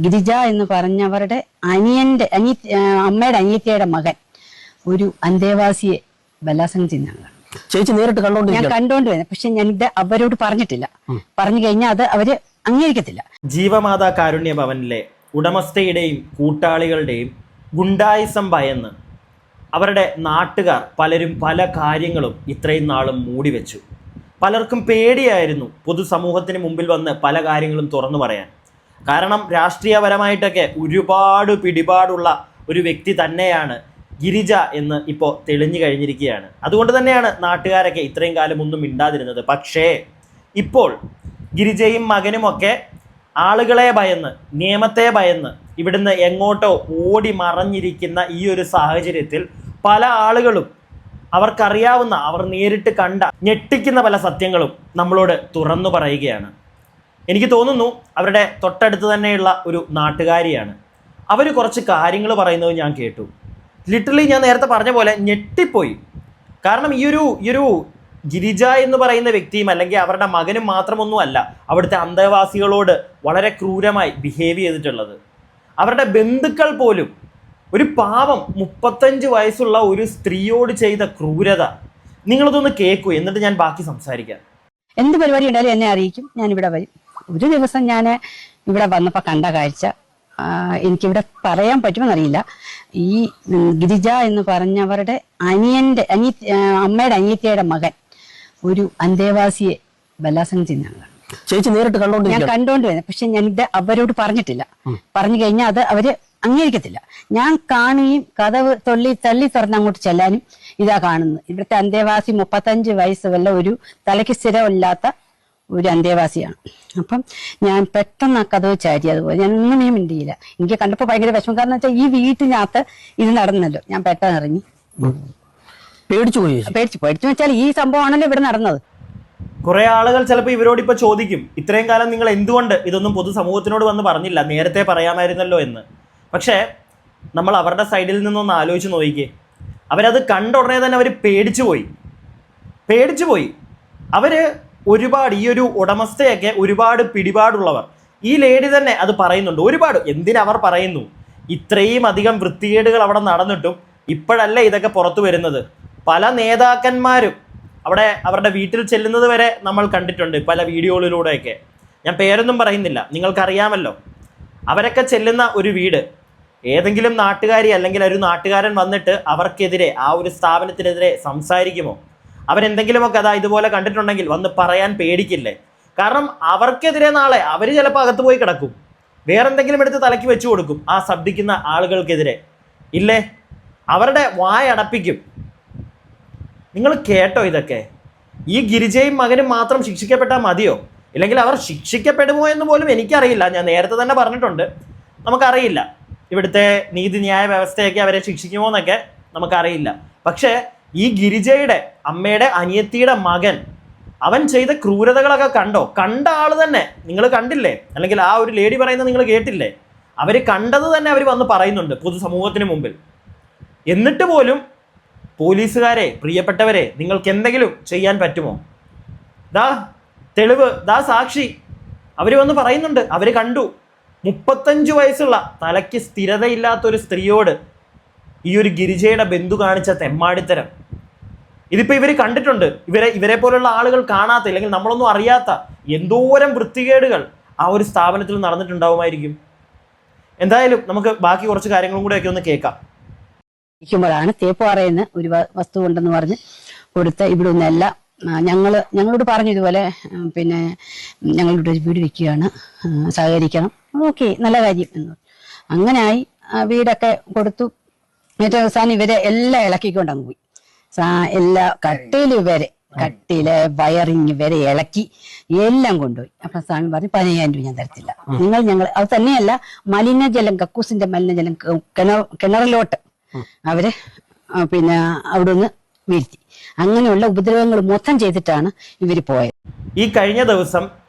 ഗിരിജ എന്ന് പറഞ്ഞവരുടെ അമ്മയുടെ അനിയത്തിയുടെ മകൻ ഒരു അന്തേവാസിയെ ബലാത്സംഗം ചെയ്യുന്നതാണ്. ചേച്ചി നേരിട്ട് ഞാൻ കണ്ടോണ്ട് വരുന്നത്. പക്ഷെ ഞാനിത് അവരോട് പറഞ്ഞിട്ടില്ല. പറഞ്ഞു കഴിഞ്ഞാൽ അത് അവര് അംഗീകരിക്കത്തില്ല. ജീവമാതാ കാരുണ്യ ഭവനിലെ ഉടമസ്ഥയുടെയും കൂട്ടാളികളുടെയും ഗുണ്ടായിസം ഭയന്ന് അവരുടെ നാട്ടുകാർ പലരും പല കാര്യങ്ങളും ഇത്രയും നാളും മൂടിവെച്ചു. പലർക്കും പേടിയായിരുന്നു പൊതുസമൂഹത്തിന് മുമ്പിൽ വന്ന് പല കാര്യങ്ങളും തുറന്നു പറയാൻ. കാരണം രാഷ്ട്രീയപരമായിട്ടൊക്കെ ഒരുപാട് പിടിപാടുള്ള ഒരു വ്യക്തി തന്നെയാണ് ഗിരിജ എന്ന് ഇപ്പോൾ തെളിഞ്ഞു കഴിഞ്ഞിരിക്കുകയാണ്. അതുകൊണ്ട് തന്നെയാണ് നാട്ടുകാരൊക്കെ ഇത്രയും കാലം ഒന്നും മിണ്ടാതിരുന്നത്. പക്ഷേ ഇപ്പോൾ ഗിരിജയും മകനുമൊക്കെ ആളുകളെ ഭയന്ന്, നിയമത്തെ ഭയന്ന് ഇവിടുന്ന് എങ്ങോട്ടോ ഓടി മറഞ്ഞിരിക്കുന്ന ഈ ഒരു സാഹചര്യത്തിൽ പല ആളുകളും അവർക്കറിയാവുന്ന, അവർ നേരിട്ട് കണ്ട ഞെട്ടിക്കുന്ന പല സത്യങ്ങളും നമ്മളോട് തുറന്നു പറയുകയാണ്. എനിക്ക് തോന്നുന്നു അവരുടെ തൊട്ടടുത്ത് തന്നെയുള്ള ഒരു നാട്ടുകാരിയാണ്. അവർ കുറച്ച് കാര്യങ്ങൾ പറയുന്നത് ഞാൻ കേട്ടു. ലിറ്ററലി ഞാൻ നേരത്തെ പറഞ്ഞ പോലെ ഞെട്ടിപ്പോയി. കാരണം ഈ ഒരു ഗിരിജ എന്ന് പറയുന്ന വ്യക്തിയും അല്ലെങ്കിൽ അവരുടെ മകനും മാത്രമൊന്നുമല്ല അവിടുത്തെ അന്തേവാസികളോട് വളരെ ക്രൂരമായി ബിഹേവ് ചെയ്തിട്ടുള്ളത്. അവരുടെ ബന്ധുക്കൾ പോലും ഒരു പാവം 35 വയസ്സുള്ള ഒരു സ്ത്രീയോട് ചെയ്ത ക്രൂരത നിങ്ങളതൊന്ന് കേൾക്കൂ, എന്നിട്ട് ഞാൻ ബാക്കി സംസാരിക്കാം. എന്ത് പരിപാടി ഉണ്ടായാലും എന്നെ അറിയിക്കും. ഞാൻ ഇവിടെ വരും. ഒരു ദിവസം ഞാൻ ഇവിടെ വന്നപ്പോൾ കണ്ട കാഴ്ച എനിക്കിവിടെ പറയാൻ പറ്റുമെന്നറിയില്ല. ഈ ഗിരിജ എന്ന് പറഞ്ഞവരുടെ അമ്മയുടെ അനിയത്തിയുടെ മകൻ ഒരു അന്തേവാസിയെ ബലാത്സംഗം ചെയ്യുന്നതാണ്. ചേച്ചി നേരിട്ട് ഞാൻ കണ്ടോണ്ട് വരുന്നത്. പക്ഷെ ഞാനിത് അവരോട് പറഞ്ഞിട്ടില്ല. പറഞ്ഞു കഴിഞ്ഞാൽ അത് അവര് അംഗീകരിക്കത്തില്ല. ഞാൻ കാണുകയും കഥവ് തള്ളി തുറന്ന് അങ്ങോട്ട് ചെല്ലാനും ഇതാ കാണുന്നത്. ഇവിടുത്തെ അന്തേവാസി 35 വയസ്സ് വല്ല ഒരു തലയ്ക്ക് സ്ഥിരമില്ലാത്ത ഒരു അന്തേവാസിയാണ്. അപ്പം ഞാൻ പെട്ടെന്ന് ആ കഥവ് ചാരി. അതുപോലെ ഞാൻ ഒന്നും മിണ്ടിയില്ല. എനിക്ക് കണ്ടപ്പോൾ ഭയങ്കര വിഷമം. കാരണം വെച്ചാൽ ഈ വീട്ടിനകത്ത് ഇത് നടന്നല്ലോ. ഞാൻ പെട്ടെന്ന് ഇറങ്ങി പേടിച്ചു വെച്ചാൽ ഈ സംഭവമാണല്ലോ ഇവിടെ നടന്നത്. കുറെ ആളുകൾ ചിലപ്പോൾ ഇവരോട് ഇപ്പൊ ചോദിക്കും, ഇത്രയും കാലം നിങ്ങൾ എന്തുകൊണ്ട് ഇതൊന്നും പൊതുസമൂഹത്തിനോട് വന്ന് പറഞ്ഞില്ല, നേരത്തെ പറയാമായിരുന്നല്ലോ എന്ന്. പക്ഷേ നമ്മൾ അവരുടെ സൈഡിൽ നിന്നൊന്ന് ആലോചിച്ച് നോക്കിക്കേ. അവരത് കണ്ട ഉടനെ തന്നെ അവർ പേടിച്ചു പോയി. അവര് ഒരുപാട് ഈ ഒരു ഉടമസ്ഥയൊക്കെ ഒരുപാട് പിടിപാടുള്ളവർ. ഈ ലേഡി തന്നെ അത് പറയുന്നുണ്ട്. ഒരുപാട് എന്തിനവർ പറയുന്നു, ഇത്രയും അധികം വൃത്തികേടുകൾ അവിടെ നടന്നിട്ടും ഇപ്പോഴല്ല ഇതൊക്കെ പുറത്തു വരുന്നത്. പല നേതാക്കന്മാരും അവിടെ അവരുടെ വീട്ടിൽ ചെല്ലുന്നത് വരെ നമ്മൾ കണ്ടിട്ടുണ്ട് പല വീഡിയോകളിലൂടെയൊക്കെ. ഞാൻ പേരൊന്നും പറയുന്നില്ല, നിങ്ങൾക്കറിയാമല്ലോ. അവരൊക്കെ ചെല്ലുന്ന ഒരു വീട് ഏതെങ്കിലും നാട്ടുകാരി അല്ലെങ്കിൽ ഒരു നാട്ടുകാരൻ വന്നിട്ട് അവർക്കെതിരെ, ആ ഒരു സ്ഥാപനത്തിനെതിരെ സംസാരിക്കുമോ? അവരെന്തെങ്കിലുമൊക്കെ ഇതുപോലെ കണ്ടിട്ടുണ്ടെങ്കിൽ വന്ന് പറയാൻ പേടിക്കില്ലേ? കാരണം അവർക്കെതിരെ നാളെ അവർ ചിലപ്പോൾ അകത്ത് പോയി കിടക്കും, വേറെന്തെങ്കിലും എടുത്ത് തലയ്ക്ക് വെച്ചു കൊടുക്കും ആ ശബ്ദിക്കുന്ന ആളുകൾക്കെതിരെ. ഇല്ലേ? അവരുടെ വായടപ്പിക്കും. നിങ്ങൾ കേട്ടോ ഇതൊക്കെ? ഈ ഗിരിജയും മകനും മാത്രം ശിക്ഷിക്കപ്പെട്ടാൽ മതിയോ? ഇല്ലെങ്കിൽ അവർ ശിക്ഷിക്കപ്പെടുമോ എന്ന് പോലും എനിക്കറിയില്ല. ഞാൻ നേരത്തെ തന്നെ പറഞ്ഞിട്ടുണ്ട്, നമുക്കറിയില്ല ഇവിടുത്തെ നീതിന്യായ വ്യവസ്ഥയൊക്കെ അവരെ ശിക്ഷിക്കുമോ എന്നൊക്കെ നമുക്കറിയില്ല. പക്ഷേ ഈ ഗിരിജയുടെ അമ്മയുടെ അനിയത്തിയുടെ മകൻ അവൻ ചെയ്ത ക്രൂരതകളൊക്കെ കണ്ട ആള് തന്നെ നിങ്ങൾ കണ്ടില്ലേ? അല്ലെങ്കിൽ ആ ഒരു ലേഡി പറയുന്നത് നിങ്ങൾ കേട്ടില്ലേ? അവർ കണ്ടത് തന്നെ അവർ വന്ന് പറയുന്നുണ്ട് പൊതുസമൂഹത്തിന് മുമ്പിൽ. എന്നിട്ട് പോലും പോലീസുകാരെ, പ്രിയപ്പെട്ടവരെ, നിങ്ങൾക്ക് എന്തെങ്കിലും ചെയ്യാൻ പറ്റുമോ? തെളിവ്, സാക്ഷി. അവർ വന്ന് പറയുന്നുണ്ട്, അവർ കണ്ടു. 35 വയസ്സുള്ള തലയ്ക്ക് സ്ഥിരതയില്ലാത്തൊരു സ്ത്രീയോട് ഈ ഒരു ഗിരിജയുടെ ബന്ധു കാണിച്ച തെമ്മാടിത്തരം ഇതിപ്പോൾ ഇവർ കണ്ടിട്ടുണ്ട്. ഇവരെ പോലുള്ള ആളുകൾ കാണാത്ത, അല്ലെങ്കിൽ നമ്മളൊന്നും അറിയാത്ത എന്തോരം വൃത്തികേടുകൾ ആ ഒരു സ്ഥാപനത്തിൽ നടന്നിട്ടുണ്ടാവുമായിരിക്കും. എന്തായാലും നമുക്ക് ബാക്കി കുറച്ച് കാര്യങ്ങളും കൂടെയൊക്കെ ഒന്ന് കേൾക്കാം. ാണ് തേപ്പുപാറയെന്ന് ഒരു വസ്തു ഉണ്ടെന്ന് പറഞ്ഞ് കൊടുത്ത ഇവിടെ ഒന്നല്ല. ഞങ്ങളോട് പറഞ്ഞു ഇതുപോലെ പിന്നെ ഞങ്ങളുടെ ഒരു വീട് വെക്കുകയാണ്, സഹകരിക്കണം. ഓക്കെ, നല്ല കാര്യം എന്ന്. അങ്ങനെയായി വീടൊക്കെ കൊടുത്തു. ഏറ്റവും അവസാനം ഇവരെ എല്ലാം ഇളക്കിക്കൊണ്ടങ്ങ് പോയി. എല്ലാ കട്ടില് വയറിങ് വരെ ഇളക്കി എല്ലാം കൊണ്ടുപോയി. അപ്പൊ സ്വാമി പറഞ്ഞു 15,000 രൂപ ഞാൻ തരത്തില്ല. ഞങ്ങൾ അത് തന്നെയല്ല, മലിനജലം, കക്കൂസിന്റെ മലിനജലം കിണറിലോട്ട് അവര് പിന്നെ അവിടെ നിന്ന് വീഴ്ത്തി. അങ്ങനെയുള്ള ഉപദ്രവങ്ങൾ മൊത്തം ചെയ്തിട്ടാണ് ഇവർ പോയത്. ഈ കഴിഞ്ഞ ദിവസം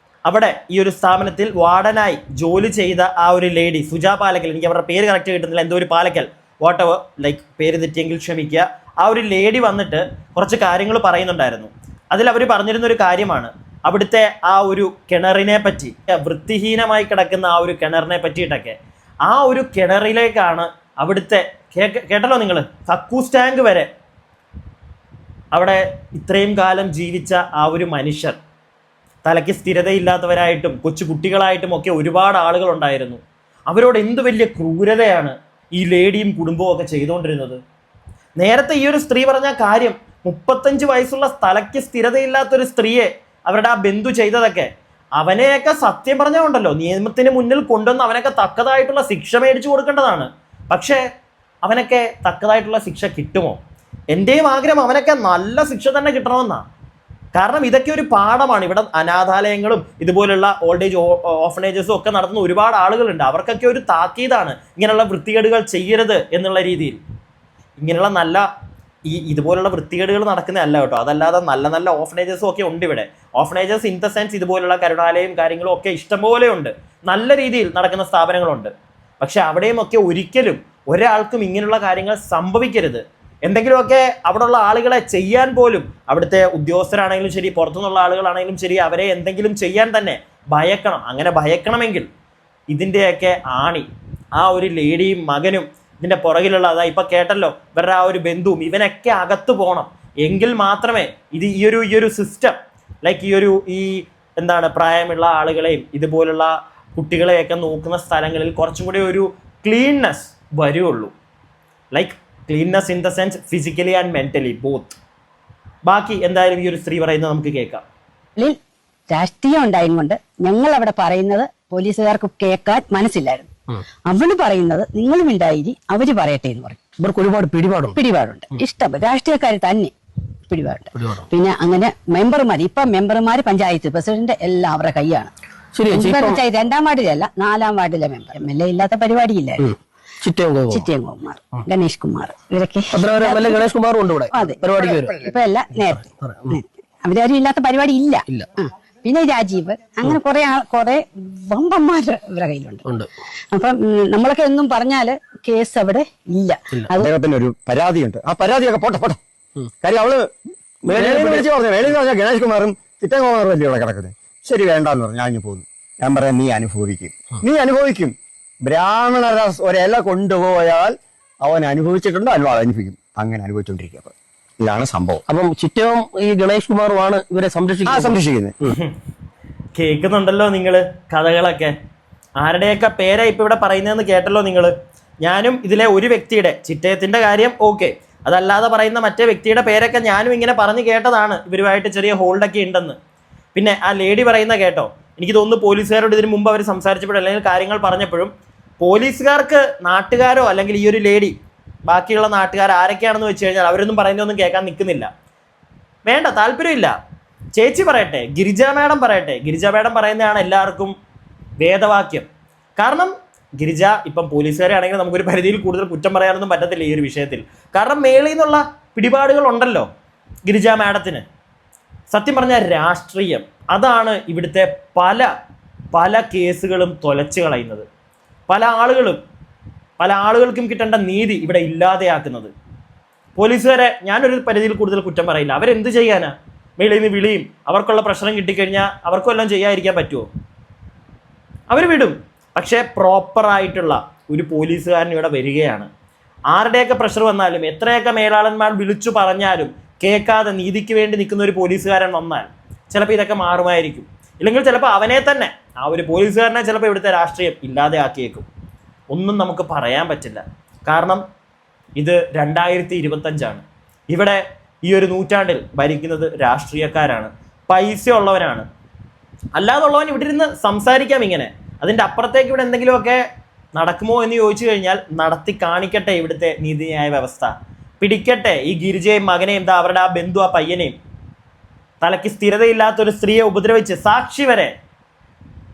അവിടെ ഈ ഒരു സ്ഥാപനത്തിൽ വാർഡനായി ജോലി ചെയ്ത ആ ഒരു ലേഡി സുജാ പാലക്കൽ, എനിക്ക് അവരുടെ പേര് കറക്റ്റ് കിട്ടുന്നില്ല, എന്തോ ഒരു പാലക്കൽ, വാട്ടവർ, പേര് തെറ്റിയെങ്കിൽ ക്ഷമിക്കുക. ആ ഒരു ലേഡി വന്നിട്ട് കുറച്ച് കാര്യങ്ങൾ പറയുന്നുണ്ടായിരുന്നു. അതിൽ അവർ പറഞ്ഞിരുന്ന ഒരു കാര്യമാണ്, അവിടുത്തെ ആ ഒരു കിണറിനെ പറ്റി, വൃത്തിഹീനമായി കിടക്കുന്ന ആ ഒരു കിണറിനെ പറ്റിയിട്ടൊക്കെ, ആ ഒരു കിണറിലേക്കാണ് അവിടുത്തെ കേട്ടല്ലോ നിങ്ങൾ, കക്കൂസ് ടാങ്ക് വരെ അവിടെ ഇത്രയും കാലം ജീവിച്ച ആ ഒരു മനുഷ്യർ, തലയ്ക്ക് സ്ഥിരതയില്ലാത്തവരായിട്ടും കൊച്ചു കുട്ടികളായിട്ടും ഒക്കെ ഒരുപാട് ആളുകൾ ഉണ്ടായിരുന്നു. അവരോട് എന്ത് വലിയ ക്രൂരതയാണ് ഈ ലേഡിയും കുടുംബവും ഒക്കെ ചെയ്തുകൊണ്ടിരുന്നത്. നേരത്തെ ഈ ഒരു സ്ത്രീ പറഞ്ഞ കാര്യം, 35 വയസ്സുള്ള തലയ്ക്ക് സ്ഥിരതയില്ലാത്തൊരു സ്ത്രീയെ അവരുടെ ആ ബന്ധു ചെയ്തതൊക്കെ, അവനെയൊക്കെ സത്യം പറഞ്ഞുണ്ടല്ലോ നിയമത്തിന് മുന്നിൽ കൊണ്ടുവന്ന് അവനൊക്കെ തക്കതായിട്ടുള്ള ശിക്ഷ മേടിച്ചു കൊടുക്കേണ്ടതാണ്. പക്ഷേ അവനൊക്കെ തക്കതായിട്ടുള്ള ശിക്ഷ കിട്ടുമോ? എൻ്റെയും ആഗ്രഹം അവനൊക്കെ നല്ല ശിക്ഷ തന്നെ കിട്ടണമെന്നാണ്. കാരണം ഇതൊക്കെ ഒരു പാഠമാണ്. ഇവിടെ അനാഥാലയങ്ങളും ഇതുപോലുള്ള ഓൾഡ് ഏജ് ഓഫനേജസും ഒക്കെ നടത്തുന്ന ഒരുപാട് ആളുകളുണ്ട്. അവർക്കൊക്കെ ഒരു താക്കീതാണ് ഇങ്ങനെയുള്ള വൃത്തികേടുകൾ ചെയ്യരുത് എന്നുള്ള രീതിയിൽ. ഇങ്ങനെയുള്ള നല്ല ഇതുപോലുള്ള വൃത്തികേടുകൾ നടക്കുന്നതല്ല കേട്ടോ, അതല്ലാതെ നല്ല നല്ല ഓഫനേജസും ഒക്കെ ഉണ്ട് ഇവിടെ. ഓഫനേജസ് ഇൻ ദ സെൻസ് ഇതുപോലുള്ള കരുണാലയം കാര്യങ്ങളും ഒക്കെ ഇഷ്ടംപോലെ ഉണ്ട്, നല്ല രീതിയിൽ നടക്കുന്ന സ്ഥാപനങ്ങളുണ്ട്. പക്ഷെ അവിടെയും ഒക്കെ ഒരിക്കലും ഒരാൾക്കും ഇങ്ങനെയുള്ള കാര്യങ്ങൾ സംഭവിക്കരുത്. എന്തെങ്കിലുമൊക്കെ അവിടെയുള്ള ആളുകളെ ചെയ്യാൻ പോലും, അവിടുത്തെ ഉദ്യോഗസ്ഥരാണെങ്കിലും ശരി, പുറത്തുനിന്നുള്ള ആളുകളാണെങ്കിലും ശരി, അവരെ എന്തെങ്കിലും ചെയ്യാൻ തന്നെ ഭയക്കണം. അങ്ങനെ ഭയക്കണമെങ്കിൽ ഇതിൻ്റെയൊക്കെ ആണി ആ ഒരു ലേഡിയും മകനും ഇതിൻ്റെ പുറകിലുള്ള, അതാ ഇപ്പം കേട്ടല്ലോ ഇവരുടെ ആ ഒരു ബന്ധുവും, ഇവനൊക്കെ അകത്ത് പോകണം. എങ്കിൽ മാത്രമേ ഇത് ഈ ഒരു സിസ്റ്റം, ലൈക്ക് ഈ എന്താണ് പ്രായമുള്ള ആളുകളെയും ഇതുപോലുള്ള കുട്ടികളെയൊക്കെ നോക്കുന്ന സ്ഥലങ്ങളിൽ കുറച്ചും കൂടി ഒരു ക്ലീൻനെസ് വരുള്ളൂ. Like cleanness in the sense physically and mentally both. ബാക്കി എന്തായാലും ഈ ഒരു സ്ത്രീ പറയുന്നത് നമുക്ക് കേൾക്കാം. രാഷ്ട്രീയം ഉണ്ടായും കൊണ്ട് ഞങ്ങൾ അവിടെ പറയുന്നത് പോലീസുകാർക്ക് കേൾക്കാൻ മനസ്സില്ലായിരുന്നു. അവള് പറയുന്നത് നിങ്ങളും ഉണ്ടായി അവര് പറയട്ടെ എന്ന് പറയും. ഇവർക്ക് ഒരുപാട് പിടിപാടുണ്ട്. ഇഷ്ടം രാഷ്ട്രീയക്കാർ തന്നെ പിടിപാടുണ്ട്. പിന്നെ അങ്ങനെ മെമ്പർമാർ, ഇപ്പൊ മെമ്പർമാർ പഞ്ചായത്ത് പ്രസിഡന്റ് എല്ലാം അവരുടെ കൈയാണ്. പഞ്ചായത്ത് 2ാം വാർഡിലല്ല 4ാം വാർഡിലെ മെമ്പർ. MLA ഇല്ലാത്ത പരിപാടിയില്ലായിരുന്നു. ചിറ്റയൻകുമാർ, ഗണേഷ് കുമാർ, ഇവരൊക്കെ ഗണേഷ് കുമാറും ഉണ്ട് ഇവിടെ. അതെ, ഇപ്പൊ അല്ല നേരത്തെ അവരാരും ഇല്ലാത്ത പരിപാടി ഇല്ല. പിന്നെ രാജീവ്, അങ്ങനെ കുറെ വമ്പന്മാര് ഇവരുടെ കയ്യിലുണ്ട്. അപ്പം നമ്മളൊക്കെ ഒന്നും പറഞ്ഞാല് കേസ് അവിടെ ഇല്ല. അദ്ദേഹത്തിന് ഒരു പരാതിയുണ്ട്. ആ പരാതിയൊക്കെ പോട്ടെ. കാര്യം അവള് വിളിച്ച് പറഞ്ഞു, വേണമെന്ന് പറഞ്ഞാൽ ഗണേഷ് കുമാറും ചിറ്റകുമാറും വലിയ ഇവിടെ കിടക്കുന്നത്. ശരി, വേണ്ടെന്ന് പറഞ്ഞു. ഞാൻ പോകുന്നു. ഞാൻ പറയാം, നീ അനുഭവിക്കും. ബ്രാഹ്മണര ഒരില കൊണ്ടുപോയാൽ അവൻ അനുഭവിച്ചിട്ടുണ്ട്, അനുഭവിക്കും. അങ്ങനെ അനുഭവിച്ചുകൊണ്ടിരിക്കുക. അപ്പൊ ഇതാണ് സംഭവം. അപ്പം ചിറ്റവും ഈ ഗണേഷ് കുമാറുമാണ് ഇവരെ സംരക്ഷിക്കുന്നത്. കേൾക്കുന്നുണ്ടല്ലോ നിങ്ങള് കഥകളൊക്കെ. ആരുടെയൊക്കെ പേരാ ഇപ്പൊ ഇവിടെ പറയുന്നതെന്ന് കേട്ടല്ലോ നിങ്ങള്. ഞാനും ഇതിലെ ഒരു വ്യക്തിയുടെ, ചിറ്റയത്തിന്റെ കാര്യം ഓക്കെ, അതല്ലാതെ പറയുന്ന മറ്റേ വ്യക്തിയുടെ പേരൊക്കെ ഞാനും ഇങ്ങനെ പറഞ്ഞു കേട്ടതാണ്. ഇവരുമായിട്ട് ചെറിയ ഹോൾഡൊക്കെ ഉണ്ടെന്ന്. പിന്നെ ആ ലേഡി പറയുന്ന കേട്ടോ, എനിക്ക് തോന്നുന്നു പോലീസുകാരോട് ഇതിനു മുമ്പ് അവർ സംസാരിച്ചപ്പോഴും അല്ലെങ്കിൽ കാര്യങ്ങൾ പറഞ്ഞപ്പോഴും പോലീസുകാർക്ക് നാട്ടുകാരോ അല്ലെങ്കിൽ ഈ ഒരു ലേഡി ബാക്കിയുള്ള നാട്ടുകാർ ആരൊക്കെയാണെന്ന് വെച്ച് കഴിഞ്ഞാൽ അവരൊന്നും പറയുന്നതൊന്നും കേൾക്കാൻ നിൽക്കുന്നില്ല. വേണ്ട, താല്പര്യമില്ല. ചേച്ചി പറയട്ടെ, ഗിരിജ മാഡം പറയട്ടെ. ഗിരിജ മാഡം പറയുന്നതാണ് എല്ലാവർക്കും വേദവാക്യം. കാരണം ഗിരിജ ഇപ്പം പോലീസുകാരെ ആണെങ്കിൽ നമുക്കൊരു പരിധിയിൽ കൂടുതൽ കുറ്റം പറയാനൊന്നും പറ്റത്തില്ല ഈ ഒരു വിഷയത്തിൽ. കാരണം മേളിൽ നിന്നുള്ള പിടിപാടുകൾ ഉണ്ടല്ലോ ഗിരിജ മാഡത്തിന്. സത്യം പറഞ്ഞാൽ രാഷ്ട്രീയം അതാണ് ഇവിടുത്തെ പല കേസുകളും തൊലച്ചു കളയുന്നത്. പല ആളുകൾക്കും കിട്ടേണ്ട നീതി ഇവിടെ ഇല്ലാതെയാക്കുന്നത്. പോലീസുകാരെ ഞാനൊരു പരിധിയിൽ കൂടുതൽ കുറ്റം പറയില്ല. അവരെന്ത് ചെയ്യാനാ? മേളിൽ നിന്ന് വിളിയും അവർക്കുള്ള പ്രഷറും കിട്ടിക്കഴിഞ്ഞാൽ അവർക്കും എല്ലാം ചെയ്യാതിരിക്കാൻ പറ്റുമോ? അവർ വിടും. പക്ഷേ പ്രോപ്പറായിട്ടുള്ള ഒരു പോലീസുകാരൻ ഇവിടെ വരികയാണ്. ആരുടെയൊക്കെ പ്രഷർ വന്നാലും എത്രയൊക്കെ മേലാളന്മാർ വിളിച്ചു പറഞ്ഞാലും കേൾക്കാതെ നീതിക്ക് വേണ്ടി നിൽക്കുന്ന ഒരു പോലീസുകാരൻ വന്നാൽ ചിലപ്പോൾ ഇതൊക്കെ മാറുമായിരിക്കും. ഇല്ലെങ്കിൽ ചിലപ്പോൾ അവനെ തന്നെ, ആ ഒരു പോലീസുകാരനെ ചിലപ്പോൾ ഇവിടുത്തെ രാഷ്ട്രീയം ഇല്ലാതെ ആക്കിയേക്കും. ഒന്നും നമുക്ക് പറയാൻ പറ്റില്ല. കാരണം ഇത് 2025 ഇവിടെ ഈ ഒരു നൂറ്റാണ്ടിൽ ഭരിക്കുന്നത് രാഷ്ട്രീയക്കാരാണ്, പൈസ ഉള്ളവരാണ്. അല്ലാതുള്ളവൻ ഇവിടെ ഇരുന്ന് സംസാരിക്കാം ഇങ്ങനെ. അതിൻ്റെ അപ്പുറത്തേക്ക് ഇവിടെ എന്തെങ്കിലുമൊക്കെ നടക്കുമോ എന്ന് ചോദിച്ചു കഴിഞ്ഞാൽ നടത്തി കാണിക്കട്ടെ ഇവിടുത്തെ നീതിന്യായ വ്യവസ്ഥ. പിടിക്കട്ടെ ഈ ഗിരിജയും മകനെയും, എന്താ അവരുടെ ആ ബന്ധു ആ പയ്യനെയും, തലയ്ക്ക് സ്ഥിരതയില്ലാത്തൊരു സ്ത്രീയെ ഉപദ്രവിച്ച് സാക്ഷി വരെ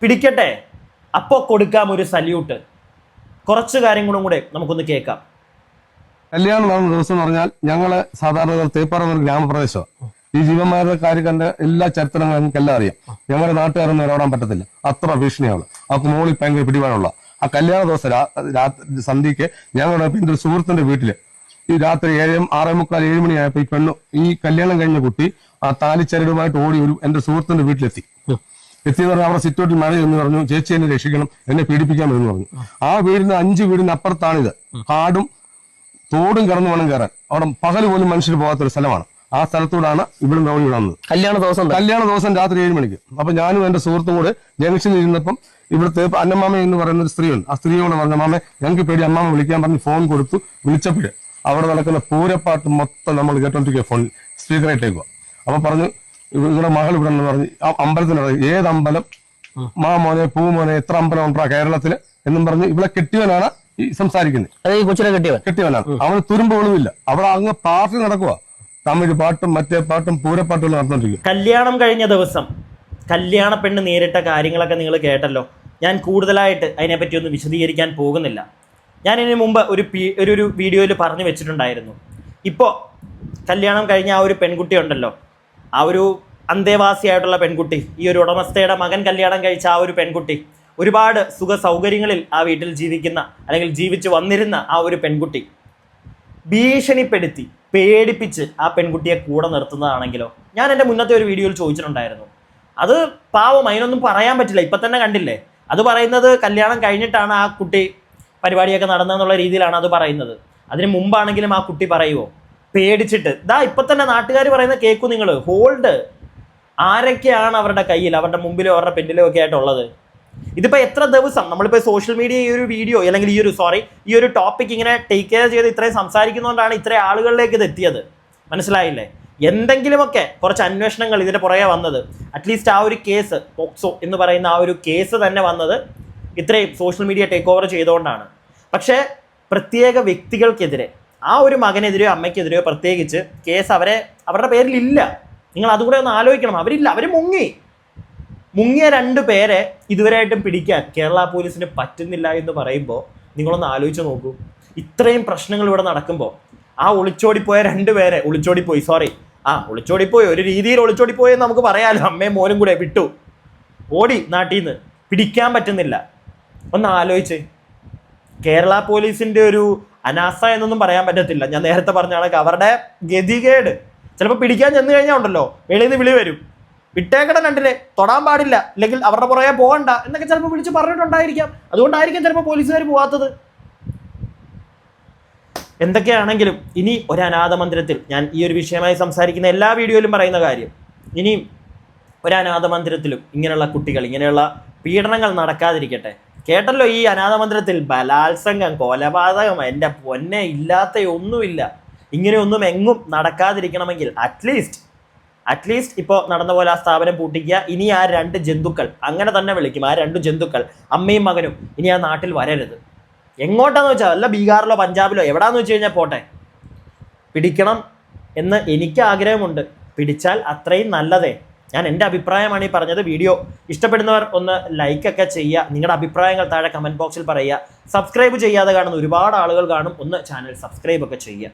പിടിക്കട്ടെ. അപ്പോൾ കൊടുക്കാം ഒരു സല്യൂട്ട്. കുറച്ച് കാര്യങ്ങളും കൂടെ നമുക്കൊന്ന് കേൾക്കാം. കല്യാണം നടന്ന ദിവസം എന്ന് പറഞ്ഞാൽ ഞങ്ങള് സാധാരണ തേപ്പാറ ഒരു ഗ്രാമപ്രദേശമാണ്. ഈ ജീവന്മാരുടെ കാര്യം കണ്ട എല്ലാ ചരിത്രങ്ങളും ഞങ്ങൾക്ക് എല്ലാം അറിയാം. ഞങ്ങളുടെ നാട്ടുകാരൊന്നും ഇടപെടാൻ പറ്റത്തില്ല, അത്ര ഭീഷണിയാണ്. ആ മോളിൽ ഭയങ്കര പിടിപാടുള്ള ആ കല്യാണ ദിവസം രാത്രി സന്ധ്യയ്ക്ക് ഞങ്ങളുടെ എന്റെ ഒരു സുഹൃത്തിന്റെ വീട്ടില് ഈ രാത്രി 6:45 7 മണിയായപ്പോ ഈ പെണ്ണു ഈ കല്യാണം കഴിഞ്ഞ കുട്ടി ആ താലിച്ചരടുമായിട്ട് ഓടി എന്റെ സുഹൃത്തിന്റെ വീട്ടിലെത്തി. എത്തിയെന്ന് പറഞ്ഞാൽ അവിടെ സിറ്റൗട്ടിൽ മഴ എന്ന് പറഞ്ഞു, ചേച്ചി എന്നെ രക്ഷിക്കണം, എന്നെ പീഡിപ്പിക്കാമെന്ന് പറഞ്ഞു. ആ വീടിന് 5 വീടിന് അപ്പുറത്താണിത്. കാടും തോടും കടന്നു വേണം കയറാൻ. അവിടെ പകൽ പോലും മനുഷ്യർ പോകാത്തൊരു സ്ഥലമാണ്. ആ സ്ഥലത്തോടാണ് ഇവിടെ റൗഡി വിടുന്നത്. കല്യാണ ദിവസം രാത്രി 7 മണിക്ക്. അപ്പൊ ഞാനും എന്റെ സുഹൃത്തും കൂടെ ജംഗ്ഷനിൽ ഇരുന്നപ്പം ഇവിടുത്തെ അന്നമാമ എന്ന് പറയുന്ന ഒരു സ്ത്രീയുണ്ട്. ആ സ്ത്രീയോട് പറഞ്ഞ മാമ ഞങ്ങൾക്ക് പേടി, അമ്മാമ വിളിക്കാൻ പറഞ്ഞ് ഫോൺ കൊടുത്തു. വിളിച്ചപ്പോഴേ അവിടെ നടക്കുന്ന പൂരപ്പാട്ട് മൊത്തം നമ്മൾ കേട്ടോണ്ടിരിക്കുക, ഫോൺ സ്പീക്കറായിട്ടേക്കുക. അപ്പൊ പറഞ്ഞു ഇവിടെ മകൾ ഇവിടെ എന്ന് പറഞ്ഞു. ആ അമ്പലത്തിനറിയാം, ഏത് അമ്പലം, മോനെ പൂ മോനെ എത്ര അമ്പലം ഉണ്ടാ കേരളത്തില് എന്നും പറഞ്ഞ് ഇവിടെ കെട്ടിയവനാണ് ഈ സംസാരിക്കുന്നത്. ഈ കൊച്ചിനെ കെട്ടിയവനാണ്. അവന് തുരുമ്പ് ഒളിവില്ല. അവിടെ അങ്ങ് പാർട്ടി നടക്കുക, തമിഴ് പാട്ടും മറ്റേ പാട്ടും പൂരപ്പാട്ടുകളും നടന്നുകൊണ്ടിരിക്കും. കല്യാണം കഴിഞ്ഞ ദിവസം കല്യാണ പെണ്ണ് നേരിട്ട കാര്യങ്ങളൊക്കെ നിങ്ങൾ കേട്ടല്ലോ. ഞാൻ കൂടുതലായിട്ട് അതിനെപ്പറ്റി ഒന്നും വിശദീകരിക്കാൻ പോകുന്നില്ല. ഞാൻ ഇതിനു മുമ്പ് ഒരു വീഡിയോയിൽ പറഞ്ഞു വെച്ചിട്ടുണ്ടായിരുന്നു. ഇപ്പോൾ കല്യാണം കഴിഞ്ഞ ആ ഒരു പെൺകുട്ടി ഉണ്ടല്ലോ, ആ ഒരു അന്തേവാസിയായിട്ടുള്ള പെൺകുട്ടി, ഈ ഒരു ഉടമസ്ഥയുടെ മകൻ കല്യാണം കഴിച്ച ആ ഒരു പെൺകുട്ടി, ഒരുപാട് സുഖ സൗകര്യങ്ങളിൽ ആ വീട്ടിൽ ജീവിക്കുന്ന അല്ലെങ്കിൽ ജീവിച്ചു വന്നിരുന്ന ആ ഒരു പെൺകുട്ടി ഭീഷണിപ്പെടുത്തി പേടിപ്പിച്ച് ആ പെൺകുട്ടിയെ കൂടെ നിർത്തുന്നതാണെങ്കിലോ. ഞാൻ എൻ്റെ മുന്നത്തെ ഒരു വീഡിയോയിൽ ചോദിച്ചിട്ടുണ്ടായിരുന്നു. അത് പാവം, അതിനൊന്നും പറയാൻ പറ്റില്ല. ഇപ്പം തന്നെ കണ്ടില്ലേ, അത് പറയുന്നത് കല്യാണം കഴിഞ്ഞിട്ടാണ് ആ കുട്ടി പരിപാടിയൊക്കെ നടന്നതെന്നുള്ള രീതിയിലാണ് അത് പറയുന്നത്. അതിന് മുമ്പാണെങ്കിലും ആ കുട്ടി പറയുമോ? പേടിച്ചിട്ട്. ഇപ്പം തന്നെ നാട്ടുകാർ പറയുന്ന കേൾക്കൂ നിങ്ങൾ. ഹോൾഡ് ആരൊക്കെയാണ് അവരുടെ കയ്യിൽ, അവരുടെ മുമ്പിലോ അവരുടെ പെന്നിലോ ഒക്കെ ആയിട്ടുള്ളത്. ഇതിപ്പോൾ എത്ര ദിവസം നമ്മളിപ്പോൾ സോഷ്യൽ മീഡിയ ഈ ഒരു വീഡിയോ അല്ലെങ്കിൽ ഈ ഒരു ടോപ്പിക് ഇങ്ങനെ ടേക്ക് കെയർ ചെയ്ത് ഇത്രയും സംസാരിക്കുന്നതുകൊണ്ടാണ് ഇത്രയും ആളുകളിലേക്ക് ഇത് എത്തിയത്. മനസ്സിലായില്ലേ? എന്തെങ്കിലുമൊക്കെ കുറച്ച് അന്വേഷണങ്ങൾ ഇതിൻ്റെ പുറകെ വന്നത്, അറ്റ്ലീസ്റ്റ് ആ ഒരു കേസ്, പോക്സോ എന്ന് പറയുന്ന ആ ഒരു കേസ് തന്നെ വന്നത് ഇത്രയും സോഷ്യൽ മീഡിയ ടേക്ക് ഓവർ ചെയ്തുകൊണ്ടാണ്. പക്ഷേ പ്രത്യേക വ്യക്തികൾക്കെതിരെ, ആ ഒരു മകനെതിരെയോ അമ്മയ്ക്കെതിരെയോ പ്രത്യേകിച്ച് കേസ് അവരുടെ പേരിലില്ല. നിങ്ങൾ അതുകൂടെ ഒന്ന് ആലോചിക്കണം. അവരില്ല, അവർ മുങ്ങിയ 2 പേരെ ഇതുവരെയായിട്ടും പിടിക്കാൻ കേരള പോലീസിന് പറ്റുന്നില്ല എന്ന് പറയുമ്പോൾ നിങ്ങളൊന്ന് ആലോചിച്ച് നോക്കൂ. ഇത്രയും പ്രശ്നങ്ങൾ ഇവിടെ നടക്കുമ്പോൾ ആ ഒളിച്ചോടിപ്പോയ 2 പേരെ ഒളിച്ചോടിപ്പോയി, ഒരു രീതിയിൽ ഒളിച്ചോടിപ്പോയി എന്ന് നമുക്ക് പറയാമല്ലോ. അമ്മയും മോനും കൂടെ വിട്ടു ഓടി നാട്ടിൽ നിന്ന്, പിടിക്കാൻ പറ്റുന്നില്ല. ഒന്ന് ആലോചിച്ച്. കേരള പോലീസിൻ്റെ ഒരു അനാസ്ഥ എന്നൊന്നും പറയാൻ പറ്റത്തില്ല. ഞാൻ നേരത്തെ പറഞ്ഞ കണക്ക് അവരുടെ ഗതികേട്. ചിലപ്പോൾ പിടിക്കാൻ ചെന്ന് കഴിഞ്ഞാൽ ഉണ്ടല്ലോ, വെളിയിൽ നിന്ന് വിളി വരും, വിട്ടേക്കട രണ്ടിനെ, തൊടാൻ പാടില്ല, അല്ലെങ്കിൽ അവരുടെ പുറകെ പോകണ്ട എന്നൊക്കെ ചിലപ്പോൾ വിളിച്ച് പറഞ്ഞിട്ടുണ്ടായിരിക്കാം. അതുകൊണ്ടായിരിക്കാം ചിലപ്പോൾ പോലീസുകാർ പോകാത്തത്. എന്തൊക്കെയാണെങ്കിലും ഇനി ഒരു അനാഥ മന്ദിരത്തിൽ, ഞാൻ ഈ ഒരു വിഷയമായി സംസാരിക്കുന്ന എല്ലാ വീഡിയോയിലും പറയുന്ന കാര്യം, ഇനിയും ഒരു അനാഥ മന്ദിരത്തിലും ഇങ്ങനെയുള്ള കുട്ടികൾ, ഇങ്ങനെയുള്ള പീഡനങ്ങൾ നടക്കാതിരിക്കട്ടെ. കേട്ടല്ലോ, ഈ അനാഥ മന്ദിരത്തിൽ ബലാത്സംഗം, കൊലപാതകം, എൻ്റെ പൊന്നെ ഇല്ലാത്ത ഒന്നുമില്ല. ഇങ്ങനെയൊന്നും എങ്ങും നടക്കാതിരിക്കണമെങ്കിൽ അറ്റ്ലീസ്റ്റ് ഇപ്പോൾ നടന്ന പോലെ ആ സ്ഥാപനം പൂട്ടിക്കുക. ഇനി ആ 2 ജന്തുക്കൾ, അങ്ങനെ തന്നെ വിളിക്കും, ആ 2 ജന്തുക്കൾ, അമ്മയും മകനും ഇനി ആ നാട്ടിൽ വരരുത്. എങ്ങോട്ടാന്ന് വെച്ചാൽ വല്ല ബീഹാറിലോ പഞ്ചാബിലോ എവിടാന്ന് വെച്ച് കഴിഞ്ഞാൽ പോട്ടെ, പിടിക്കണം എന്ന് എനിക്ക് ആഗ്രഹമുണ്ട്. പിടിച്ചാൽ അത്രയും നല്ലതേ. ഞാൻ എൻ്റെ അഭിപ്രായമാണ് ഈ പറഞ്ഞത്. വീഡിയോ ഇഷ്ടപ്പെടുന്നവർ ഒന്ന് ലൈക്കൊക്കെ ചെയ്യുക. നിങ്ങളുടെ അഭിപ്രായങ്ങൾ താഴെ കമൻറ്റ് ബോക്സിൽ പറയുക. സബ്സ്ക്രൈബ് ചെയ്യാതെ കാണുന്ന ഒരുപാട് ആളുകൾ കാണും. ഒന്ന് ചാനൽ സബ്സ്ക്രൈബ് ഒക്കെ ചെയ്യുക.